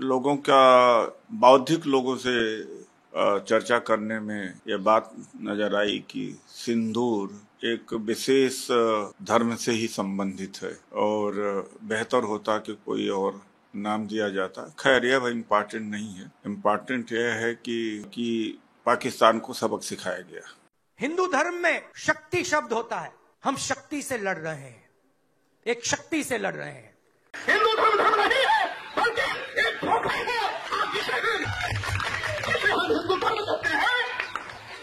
लोगों का बौद्धिक लोगों से चर्चा करने में यह बात नजर आई कि सिंदूर एक विशेष धर्म से ही संबंधित है और बेहतर होता कि कोई और नाम दिया जाता। खैर यह इम्पोर्टेंट नहीं है, इम्पोर्टेंट यह है कि पाकिस्तान को सबक सिखाया गया। हिंदू धर्म में शक्ति शब्द होता है, हम शक्ति से लड़ रहे हैं, एक शक्ति से लड़ रहे हैं। हिंदू धर्म नहीं है बल्कि एक धोखा है। आप जिसे हम हिंदू धर्म कहते हैं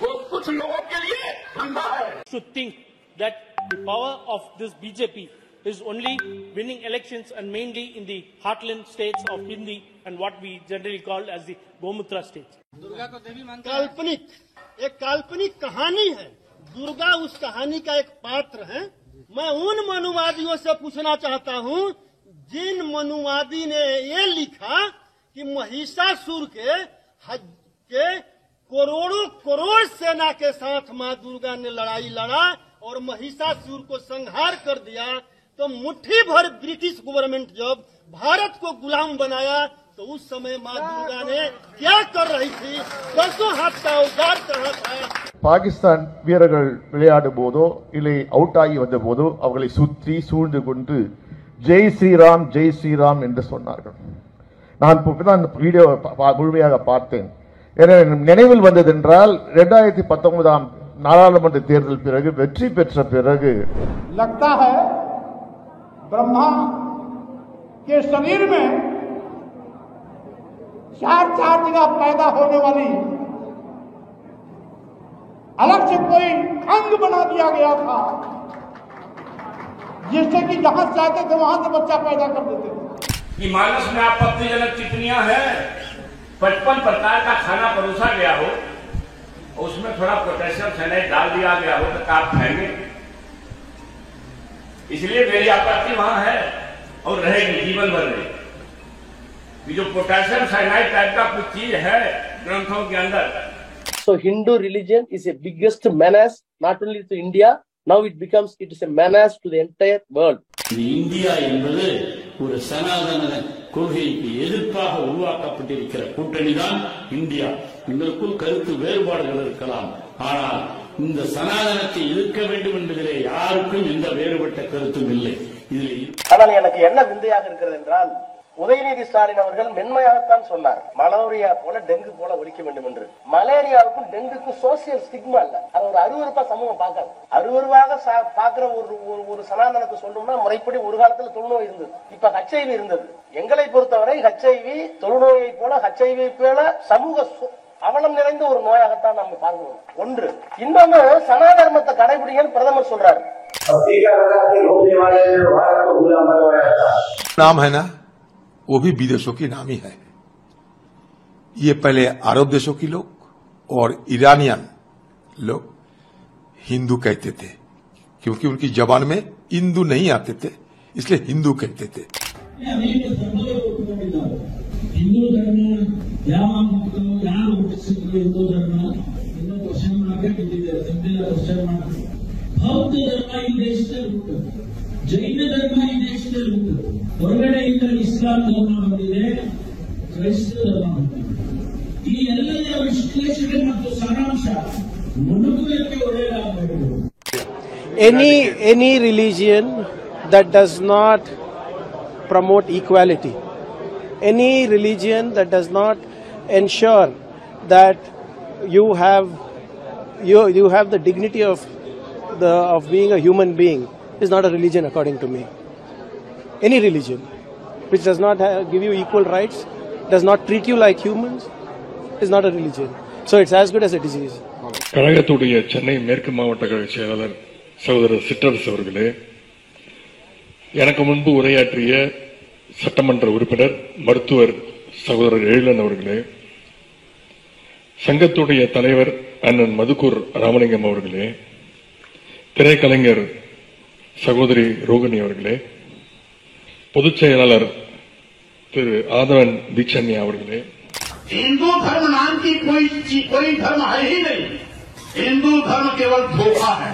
वो कुछ लोगों के लिए धंधा है। To think that the power of this BJP is only winning elections and mainly in the heartland states of Hindi and what we generally call as the Gomutra states. Durga को देवी मानते हैं। एक काल्पनिक कहानी है। दुर्गा उस कहानी का एक पात्र है। मैं उन मनुवादियों से पूछना चाहता हूँ जिन मनुवादी ने ये लिखा कि महिषासुर के करोड़ों करोड़ सेना के साथ माँ दुर्गा ने लड़ाई लड़ा और महिषासुर को संहार कर दिया, तो मुट्ठी भर ब्रिटिश गवर्नमेंट जब भारत को गुलाम बनाया तो उस समय माँ दुर्गा ने क्या कर रही थी? 10 हाथ का औजार कहाँ था? பாகிஸ்தான் வீரர்கள் விளையாடும் போதோ இல்லை அவுட் ஆகி வந்த போதோ அவர்களை சுற்றி சூழ்ந்து கொண்டு ஜெய் ஸ்ரீராம் என்று சொன்னார்கள். நான் இப்பதான் வீடியோ முழுமையாக பார்த்தேன். நினைவில் வந்ததென்றால் 2019 நாடாளுமன்ற தேர்தல் பிறகு வெற்றி பெற்ற பிறகு लगता है ब्रह्मा के शरीर में चार जगह पैदा होने वाली अलग से कोई अंग बना दिया गया था जिससे कि जहां चाहते थे वहां से बच्चा पैदा कर देते थे। कि मानस में आपत्तिजनक टिप्पणियां हैं, 55 प्रकार का खाना परोसा गया हो, उसमें थोड़ा पोटेशियम साइनाइड डाल दिया गया हो तो आप खाएंगे। इसलिए मेरी आपत्ति वहां है और रहेगी, जीवन भर रहेगी। जो पोटेशियम साइनाइड टाइप का कुछ चीज है ग्रंथों के अंदर। So Hindu religion is a biggest menace not only to India, now it is a menace to the entire world. India என்பது ஒரு சனாதன கொள்கைக்கு எதிர்ப்பாக உருவாக்கப்பட்டிருக்கிற கூட்டணி தான் இந்தியா. எங்களுக்குள் கருத்து வேறுபாடுகள் இருக்கலாம், ஆனால் இந்த சனாதனத்தை எதிர்க்க வேண்டும் என்பதிலே யாருக்கும் எந்த வேறுபட்ட கருத்தும் இல்லை. ஆனால் எனக்கு என்ன விந்தையாக இருக்கிறது என்றால் உதயநிதி ஸ்டாலின் அவர்கள் மென்மையாகத்தான் சொன்னார், மலேரியா போல டெங்கு போல ஒழிக்க வேண்டும் என்று. மலேரியாவுக்கும் டெங்குக்கும் சோசியல் ஸ்டிக்மா இல்ல, அது ஒரு அருவருப்பா சமூகம் பார்க்காது. அருவருவாக பாக்குற ஒரு சனாதனத்தை சொல்லணும்னா முறைப்படி ஒரு காலத்துல தொழுநோய் இருந்தது, இப்ப HIV இருந்தது. எங்களை பொறுத்தவரை HIV தொழுநோயை போல HIV போல சமூக அவலம் நிறைந்த ஒரு நோயாகத்தான் நம்ம பார்க்கணும். ஒன்று. இன்னொன்னு சனாதர்மத்தை கடைபிடிங்கன்னு பிரதமர் சொல்றாரு. नाम है ना, वो भी विदेशों के नाम ही है। ये पहले अरब देशों के लोग और ईरानियन लोग हिंदू कहते थे, क्योंकि उनकी जबान में हिंदू नहीं आते थे, इसलिए हिंदू कहते थे। हिंदू धर्म हिंदू धर्म ಕ್ವಶನ್ ಮಾರ್ಕ್ ಇಟ್ಟಿದ್ದಾರೆ. Question mark. ಬೌದ್ಧ ಧರ್ಮ ಈ ದೇಶದಲ್ಲಿ ಉಂಟು, ಜೈನ ಧರ್ಮ ಈ ದೇಶದಲ್ಲಿ ಉಂಟು, ಹೊರಗಡೆಯಿಂದ ಇಸ್ಲಾಂ ಧರ್ಮ ಬಂದಿದೆ, ಕ್ರೈಸ್ತ ಧರ್ಮ ಬಂದಿದೆ. ಈ ಎಲ್ಲದರ ವಿಶ್ಲೇಷಣೆ ಮತ್ತು ಸಾರಾಂಶ ಮನುಕುಲಕ್ಕೆ ಒಳ್ಳೆಯದಾಗಬೇಕು. Any religion that does not promote equality, any religion that does not ensure that you have the dignity of being a human being is not a religion according to me. Any religion which does not give you equal rights, does not treat you like humans, is not a religion. So it's as good as a disease. கழகத்துடைய சென்னை மேற்கு மாவட்ட கழக செயலாளர் சகோதரர் சிற்றரசு அவர்களே, எனக்கு முன்பு உரையாற்றிய சட்டமன்ற உறுப்பினர் மருத்துவர் சகோதரர் எழிலன் அவர்களே, சங்கத்துடைய தலைவர் அண்ணன் மதுக்கூர் ராமலிங்கம் அவர்களே, திரைக்கலைஞர் சகோதரி ரோகிணி அவர்களே, பொதுச் செயலாளர் திரு ஆதவன் தீட்சண்யா அவர்களே, हिंदू धर्म नाम की कोई धर्म है ही नहीं। हिंदू धर्म केवल धोखा है।